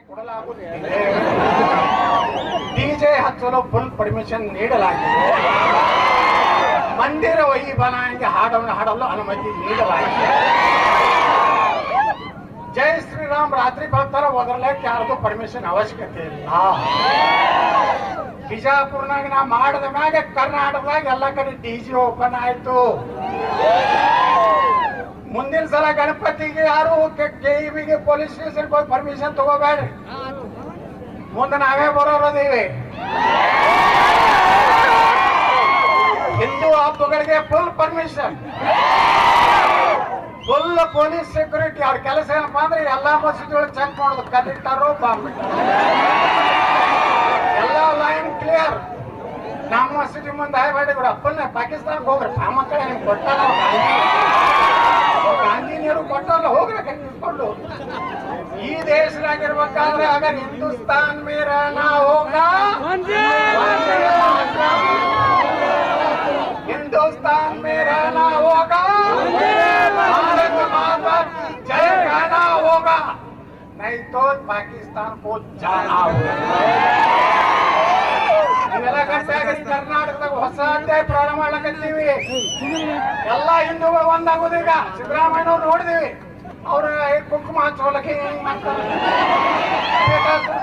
ಕೊಡಲಾಗುತ್ತಿದೆ. DJ ಹಚ್ಚಲು full permission ನೀಡಲಾಗಿದೆ. ಮಂದಿರ ವೈಭವನಾಗಿ ಹಾಡನ್ನು ಹಾಡಲು ಅನುಮತಿ ನೀಡಲಾಗಿದೆ. ಜೈ ಶ್ರೀರಾಮ್ ರಾತ್ರಿ ಭಕ್ತರ ಓದರ್ಲಿಕ್ಕೆ ಯಾರ್ದು ಪರ್ಮಿಷನ್ ಅವಶ್ಯಕತೆ ಇಲ್ಲ. ಬಿಜಾಪುರ್ನಾಗ ನಾ ಮಾಡಿದ ಮ್ಯಾಗ ಕರ್ನಾಟಕದಾಗ ಎಲ್ಲ ಕಡೆ ಡಿಜೆ ಓಪನ್ ಆಯ್ತು. ಮುಂದಿನ ಸಲ ಗಣಪತಿಗೆ ಯಾರು ಕೆಇಬಿಗೆ ಪೊಲೀಸ್ ಸ್ಟೇಷನ್ ಹೋಗಿ ಪರ್ಮಿಷನ್ ತಗೋಬೇಡ್ರಿ. ಮುಂದೆ ನಾವೇ ಬರೋರದೀವಿ. ಹಿಂದೂ ಹಬ್ಬಗಳಿಗೆ full permission, full police security. ಅವ್ರ ಕೆಲಸ ಏನಪ್ಪಾ ಅಂದ್ರೆ ಎಲ್ಲಾ ಮಸೀದಿಗಳು ಚೆಕ್ ಮಾಡೋದು, ಕಲ್ಲಿಟ್ಟಾರೋ ಬಾಂಬ್ ಎಲ್ಲ ಲೈನ್ ಕ್ಲಿಯರ್. ನಮ್ಮ ಮಸೀದಿ ಮುಂದೆ ಹಾಯ್ಬೇಡಿದ್ರು. ಅಪ್ಪನ ಪಾಕಿಸ್ತಾನಕ್ಕೆ ಹೋಗ್ರಿ, ಆ ಮಕ್ಕಳೇ ನಿಮ್ಗೆ ಕೊಟ್ಟಾರ ಗಾಂಧಿನಿಯರು ಕೊಟ್ಟಲ್ಲ, ಹೋಗ್ರಿ ಕಟ್ಟಿಸ್ಕೊಂಡು. ಈ ದೇಶದಾಗಿರ್ಬೇಕಾದ್ರೆ ಅಗರ್ ಹಿಂದೂಸ್ತಾನ್ ಮೇರನ ಹೋಗ, ಹಿಂದೂಸ್ತಾನ್ ಮೇರನ ಹೋಗ, ಭಾರತ ಮಾತಾ ಕಿ ಜೈ ಗಾನ ಹೋಗ, नहीं तो पाकिस्तान को जाना होगा. ಇವೆಲ್ಲ ಗಟ್ಟಾಗಿ ಕರ್ನಾಟಕದಾಗ ಹೊಸ ಅಧ್ಯಾಯ ಪ್ರಾರಂಭ ಮಾಡಕತ್ತೀವಿ. ಎಲ್ಲ ಹಿಂದೂಗಳು ಒಂದಾಗೋದು. ಈಗ ಸಿದ್ದರಾಮಯ್ಯನವ್ರು ನೋಡಿದೀವಿ, ಅವ್ರ ಕುಂಕುಮ ಹಚ್ಚೋಲಕ್ಕೆ ಹಿಂಗ್ ಮಾಡ್ತಾರೆ.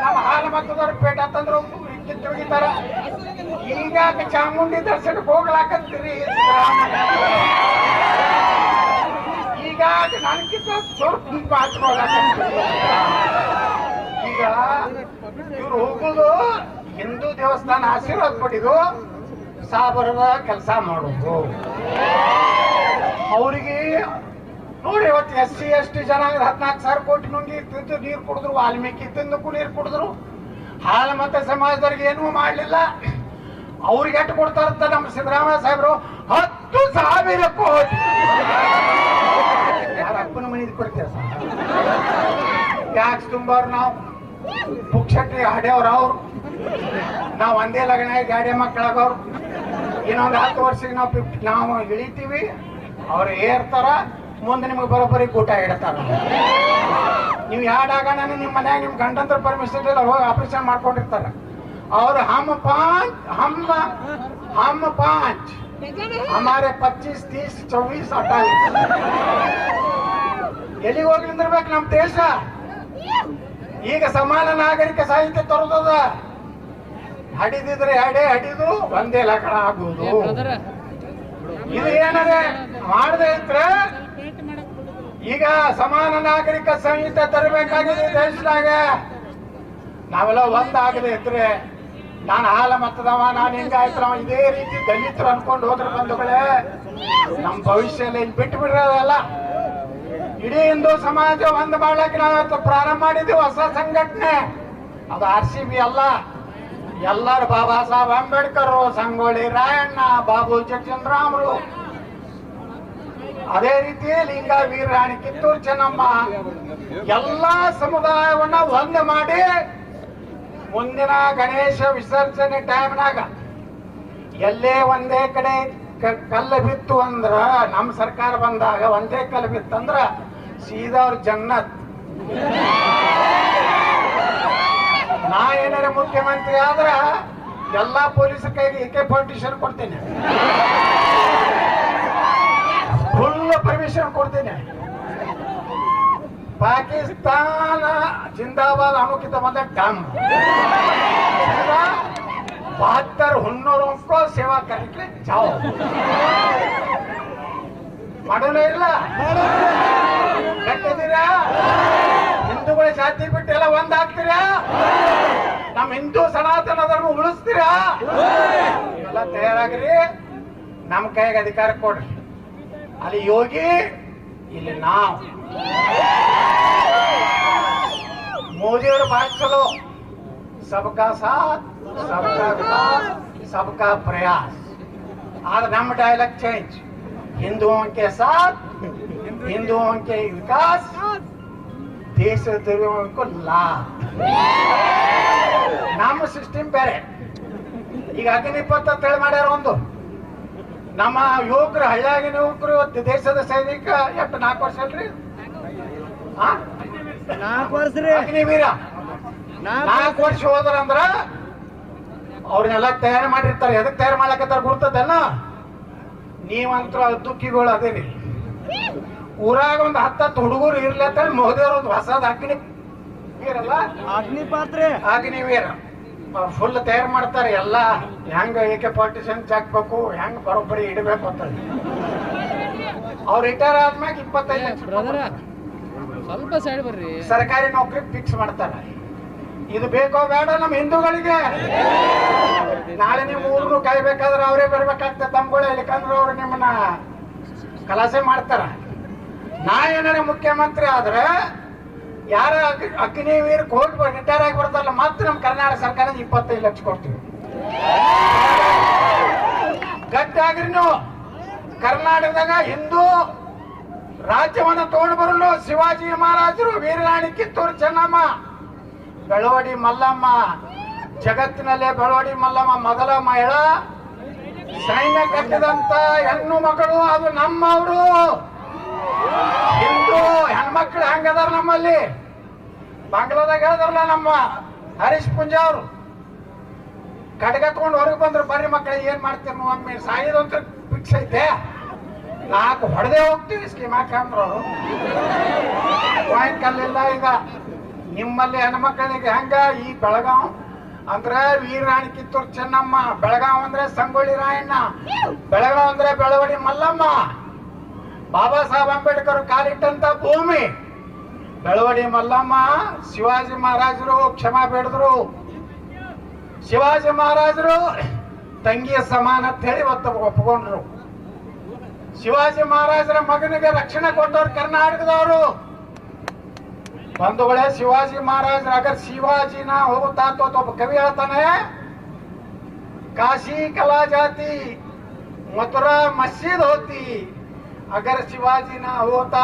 ನಮ್ಮ ಹಾಲು ಮತ್ತದವ್ರ ಪೇಟ ತಂದ್ರು ಕಿತ್ತುಗಿತಾರ. ಈಗ ಚಾಮುಂಡಿ ದರ್ಶನಕ್ಕೆ ಹೋಗ್ಲಾಕತ್ತೀರಿ ಸಿದ್ದರಾಮಯ್ಯ. ಈಗ ನನಗಿಂತ ಸ್ವಲ್ಪ ಕುಂಕುಮ ಹಚ್ಕೋಲಾಕತ್ತೀರಿ. ಈಗ ಇವ್ರು ಹೋಗುದು ಹಿಂದೂ ದೇವಸ್ಥಾನ ಆಶೀರ್ವಾದ ಪಡೆದು ಸಾಬರದ ಕೆಲಸ ಮಾಡುದು. ಅವರಿಗೆ ನೋಡಿ, ಇವತ್ತು SC ST ಜನ 14,000 ಕೋಟಿ ನುಂಗಿ ತಿಂದು ನೀರು ಕುಡಿದ್ರು, ವಾಲ್ಮೀಕಿ ತಿಂದಕ್ಕೂ ನೀರು ಕುಡಿದ್ರು. ಹಾಲು ಮತ್ತೆ ಸಮಾಜದವ್ರಿಗೆ ಏನೂ ಮಾಡ್ಲಿಲ್ಲ. ಅವ್ರಿಗೆ ಎಷ್ಟು ಕೊಡ್ತಾರಂತ ನಮ್ಮ ಸಿದ್ದರಾಮಯ್ಯ ಸಾಹೇಬರು 10,000 ಕೋಟಿ. ಯಾರ ಅಪ್ಪನ ಮನೆಗೆ ಕೊಡ್ತೇವೆ ಟ್ಯಾಕ್ಸ್ ತುಂಬೋರು ನಾವು, ಪುಕ್ಷಟ್ಟಿ ಹಡೆಯವ್ರ ಅವ್ರು, ನಾವು ಒಂದೇ ಲಗ್ನ ಗಾಡಿ ಮಕ್ಕಳಾಗವ್ರು. ಇನ್ನೊಂದು 10 ವರ್ಷಕ್ಕೆ ನಾವು ಇಳಿತೀವಿ, ಅವ್ರು ಏರ್ತಾರ. ಮುಂದೆ ನಿಮ್ಗೆ ಬರೋಬ್ಬರಿ ಊಟ ಇಡ್ತಾರ. ನೀವು ಯಾಡಾಗ ನಾನು ನಿಮ್ಮ ಮನ್ಯಾಗ ನಿಮ್ಮ ಗಂಡಂತ್ರ ಪರ್ಮಿಷನ್ ಇಲ್ಲ, ಹೋಗಿ ಆಪರೇಷನ್ ಮಾಡ್ಕೊಂಡಿರ್ತಾರ. ಅವ್ರು ಹಮ್ ಪಾಂಚ್ ಹಮಾರೆ 25, 30, 24, 28 ಎಲ್ಲಿಗೆ ಹೋಗಿ ನಿಂದಿರ್ಬೇಕು ನಮ್ಮ ದೇಶ. ಈಗ ಸಮಾನ ನಾಗರಿಕ ಸಾಹಿತ್ಯ ತರೋದ, ಹಡಿದಿದ್ರೆ ಎಡೆ ಹಡಿದು ಒಂದೇ ಲಗ್ನ ಆಗುವುದು. ಇದು ಏನದೆ ಮಾಡದೆ ಇದ್ರೆ ಈಗ ಸಮಾನ ನಾಗರಿಕ ಸಂಹಿತೆ ತರಬೇಕಾಗಿದೆ ದೇಶದಾಗ. ನಾವೆಲ್ಲ ಒಂದಾಗದೆ ಇದ್ರೆ, ನಾನು ಹಾಲ ಮತ್ತದವ, ನಾನು ಹಿಂಗಾಯ್ತವ, ಇದೇ ರೀತಿ ದಲಿತರು ಅನ್ಕೊಂಡು ಹೋದ್ರ ಬಂಧುಗಳೇ, ನಮ್ಮ ಭವಿಷ್ಯ ಇಲ್ಲಿ ಬಿಟ್ಟು ಬಿಡ್ರದಲ್ಲ. ಇಡೀ ಹಿಂದೂ ಸಮಾಜ ಒಂದು ಮಾಡಕ್ಕೆ ನಾವು ಪ್ರಾರಂಭ ಮಾಡಿದ್ದೀವಿ ಹೊಸ ಸಂಘಟನೆ. ಅದು RCB ಅಲ್ಲ, ಎಲ್ಲರೂ ಬಾಬಾ ಸಾಹೇಬ್ ಅಂಬೇಡ್ಕರ್, ಸಂಗೊಳ್ಳಿ ರಾಯಣ್ಣ, ಬಾಬು ಜಗಜೀವನರಾಮರು, ಅದೇ ರೀತಿ ಲಿಂಗ ವೀರರಾಣಿ ಕಿತ್ತೂರು ಚೆನ್ನಮ್ಮ, ಎಲ್ಲಾ ಸಮುದಾಯವನ್ನ ಒಂದು ಮಾಡಿ ಮುಂದಿನ ಗಣೇಶ ವಿಸರ್ಜನೆ ಟೈಮ್ನಾಗ ಎಲ್ಲೇ ಒಂದೇ ಕಡೆ ಕಲ್ಲು ಬಿತ್ತು ಅಂದ್ರ, ನಮ್ಮ ಸರ್ಕಾರ ಬಂದಾಗ ಒಂದೇ ಕಲ್ಲು ಬಿತ್ತಂದ್ರ ಸೀದಾ ಅವ್ರ ಜನ್ನತ್. ನಾ ಏನಾರ ಮುಖ್ಯಮಂತ್ರಿ ಆದ್ರ ಎಲ್ಲಾ ಪೊಲೀಸರ ಕೈಗೆ AK-47 ಕೊಡ್ತೇನೆ, ಫುಲ್ ಪರ್ಮಿಷನ್ ಕೊಡ್ತೇನೆ. ಪಾಕಿಸ್ತಾನ ಜಿಂದಾಬಾದ್ ಅನ್ನೋಕ್ಕಿಂತ ಮೊದಲ ಡಮ್ 72 ಹುನ್ನೂರು ಸೇವಾ ಕಲಿಕೆ ಜಾವ ಮಾಡೋಣ ಇಲ್ಲ. ಕಟ್ಟಿದ್ದೀರಾ? ಹಿಂದೂಗಳ ಜಾತಿ ಬಿಟ್ಟು ಎಲ್ಲ ಒಂದಾಗ್ತೀರಾ? ನಮ್ಮ ಹಿಂದೂ ಸನಾತನ ಧರ್ಮ ಉಳಿಸ್ತೀರಾ? ಎಲ್ಲ ತಯಾರಾಗ್ರಿ, ನಮ್ಮ ಕೈಗೆ ಅಧಿಕಾರ ಕೊಡ್ರಿ. ಅಲ್ಲಿ ಯೋಗಿ, ಇಲ್ಲಿ ನಾವು. ಮೋದಿಯವರು ಬಹಳ ಚಲೋ, ಸಬ್ಕಾ ಸಾಥ್ ಸಬ್ಕಾ ವಿಕಾಸ್ ಸಬ್ಕಾ ಪ್ರಯಾಸ್. ಆದ್ರೆ ನಮ್ಮ ಡೈಲಾಗ್ ಚೇಂಜ್, ಹಿಂದೂओं के साथ हिंदुओं के विकास, देश द्रोहियों को लाभ. ನಮ್ಮ ಸಿಸ್ಟಮ್ ಬೇರೆ. ಈಗ ಅಗ್ನಿಪಥ ತಳಿ ಮಾಡ್ಯಾರ ಒಂದು. ನಮ್ಮ ಯುವಕರು, ಹಳ್ಳಿಯಾಗಿನ ಯುವಕರು, ದೇಶದ ಸೈನಿಕ ಎಷ್ಟು 4 ವರ್ಷ ಅಲ್ರಿ, 4 ವರ್ಷ ಅಗ್ನಿವೀರ 4 ವರ್ಷ ಹೋದ್ರಂದ್ರ ಅವ್ರನ್ನೆಲ್ಲ ತಯಾರು ಮಾಡಿರ್ತಾರೆ. ಎದಕ್ ತಯಾರು ಮಾಡ್ಲಕತ್ತಾರ ಗುರ್ತದನ್ನ? ನೀವಂತ್ರ ದುಃಖಿಗಳು ಅದೇರಿ. ಊರಾಗ ಒಂದು 10 ಹುಡುಗರು ಇರ್ಲತ್ತ ಮೋದಿಯವ್ರ ಒಂದು ಹೊಸದ ಅಗ್ನಿವೀರಲ್ಲ, ಅಗ್ನಿವೀರ ಫುಲ್ ತಯಾರು ಮಾಡ್ತಾರೆ. ಎಲ್ಲ ಹೆಂಗ AK-47 ಹಾಕ್ಬೇಕು, ಹೆಂಗ್ ಬರೋಬ್ಬರಿ ಇಡಬೇಕು ಅಂತ. ಅವ್ರು ರಿಟೈರ್ ಆದ್ಮ್ಯಾಗ 25 ಲಕ್ಷ ಸ್ವಲ್ಪ ಸೈಡ್ ಬರ್ರಿ ಸರ್ಕಾರಿ ನೌಕರಿ ಫಿಕ್ಸ್ ಮಾಡ್ತಾರೆ. ಇದು ಬೇಕೋ ಬೇಡ ನಮ್ಮ ಹಿಂದೂಗಳಿಗೆ? ನಾಳೆ ನೀವು ಊರ್ನು ಕಾಯ್ಬೇಕಾದ್ರೆ ಅವರೇ ಬರ್ಬೇಕಾಗ್ತದೆ ತಮ್ಗಳು, ಇಲ್ಲಿಕಂದ್ರೆ ಅವ್ರು ನಿಮ್ಮನ್ನ ಕಲಾಸೆ ಮಾಡ್ತಾರ. ನಾ ಏನಾರ ಮುಖ್ಯಮಂತ್ರಿ ಆದ್ರೆ ಯಾರ ಅಗ್ನಿವೀರ್ ಕೋರ್ಟ್ ರಿಟೈರ್ ಆಗಿ ಬರ್ತಾರಲ್ಲ, ಮತ್ತೆ ನಮ್ಮ ಕರ್ನಾಟಕ ಸರ್ಕಾರ 25 ಲಕ್ಷ ಕೊಡ್ತೀವಿ. ಗಟ್ಟಾಗ್ರಿ ನೀವು. ಕರ್ನಾಟಕದಾಗ ಹಿಂದೂ ರಾಜ್ಯವನ್ನ ತಗೊಂಡು ಬರಲು ಶಿವಾಜಿ ಮಹಾರಾಜರು, ವೀರರಾಣಿ ಕಿತ್ತೂರು ಚೆನ್ನಮ್ಮ, ಬೆಳವಡಿ ಮಲ್ಲಮ್ಮ, ಜಗತ್ತಿನಲ್ಲೇ ಬೆಳವಡಿ ಮಲ್ಲಮ್ಮ ಮೊದಲ ಮಹಿಳಾ ಸೈನ್ಯ ಕಟ್ಟಿದಂತ ಹೆಣ್ಣು ಮಗಳು. ಅದು ನಮ್ಮವರು. ಹಿಂದೂ ಹೆಣ್ಮಕ್ಳು ಹೆಂಗದಾರ ನಮ್ಮಲ್ಲಿ? ಬಾಂಗ್ಲಾದಾಗ ಹೇಳಿದ್ರಲ್ಲ ನಮ್ಮ ಹರೀಶ್ ಪುಂಜ ಅವರು, ಕಡ್ಗ ತಗೊಂಡು ಹೊರಗೆ ಬಂದ್ರು, ಬರ್ರಿ ಮಕ್ಕಳಿಗೆ ಏನ್ ಮಾಡ್ತೀರಿ ಒಮ್ಮೆ ಸಾಯಿದಂತ ಫಿಕ್ಸ್ ಐತೆ, 4 ಹೊಡೆದೇ ಹೋಗ್ತೀವಿ ಸ್ಕೀಮ್ ಹಾಕಂದ್ರು. ಪಾಯಿಂಟ್ ಕಲ್ಲಿಲ್ಲ. ಈಗ ನಿಮ್ಮಲ್ಲಿ ಹೆಣ್ಮಕ್ಳಿಗೆ ಹೆಂಗ? ಈ ಬೆಳಗಾವ್ ಅಂದ್ರೆ ವೀರರಾಣಿ ಕಿತ್ತೂರು ಚೆನ್ನಮ್ಮ, ಬೆಳಗಾವ್ ಅಂದ್ರೆ ಸಂಗೊಳ್ಳಿ ರಾಯಣ್ಣ, ಬೆಳಗಾವ್ ಅಂದ್ರೆ ಬೆಳವಡಿ ಮಲ್ಲಮ್ಮ, ಬಾಬಾ ಸಾಹೇಬ್ ಅಂಬೇಡ್ಕರ್ ಕಾಲಿಟ್ಟಂತ ಭೂಮಿ ಬೆಳವಡಿ ಮಲ್ಲಮ್ಮ. ಶಿವಾಜಿ ಮಹಾರಾಜರು ಕ್ಷಮಾ ಬೇಡಿದ್ರು. ಶಿವಾಜಿ ಮಹಾರಾಜರು ತಂಗಿಯ ಸಮಾನ ಅಂತ ಹೇಳಿ ಒಪ್ಕೊಂಡ್ರು. ಶಿವಾಜಿ ಮಹಾರಾಜರ ಮಗನಿಗೆ ರಕ್ಷಣೆ ಕೊಟ್ಟವ್ರು ಕರ್ನಾಟಕದವರು. ಬಂಧುಗಳೇ, ಶಿವಾಜಿ ಮಹಾರಾಜರ ಅಗರ್ ಶಿವಾಜಿನ ಹೋಗುತ್ತಾ ಅಂತ ಒಬ್ಬ ಕವಿ ಹೇಳ್ತಾನೆ, ಕಾಶಿ ಕಲಾ ಜಾತಿ ಮಥುರಾ ಮಸ್ಜಿದ್ ಹೋತಿ, ಅಗರ್ ಶಿವಾಜಿನ ಹೋತಾ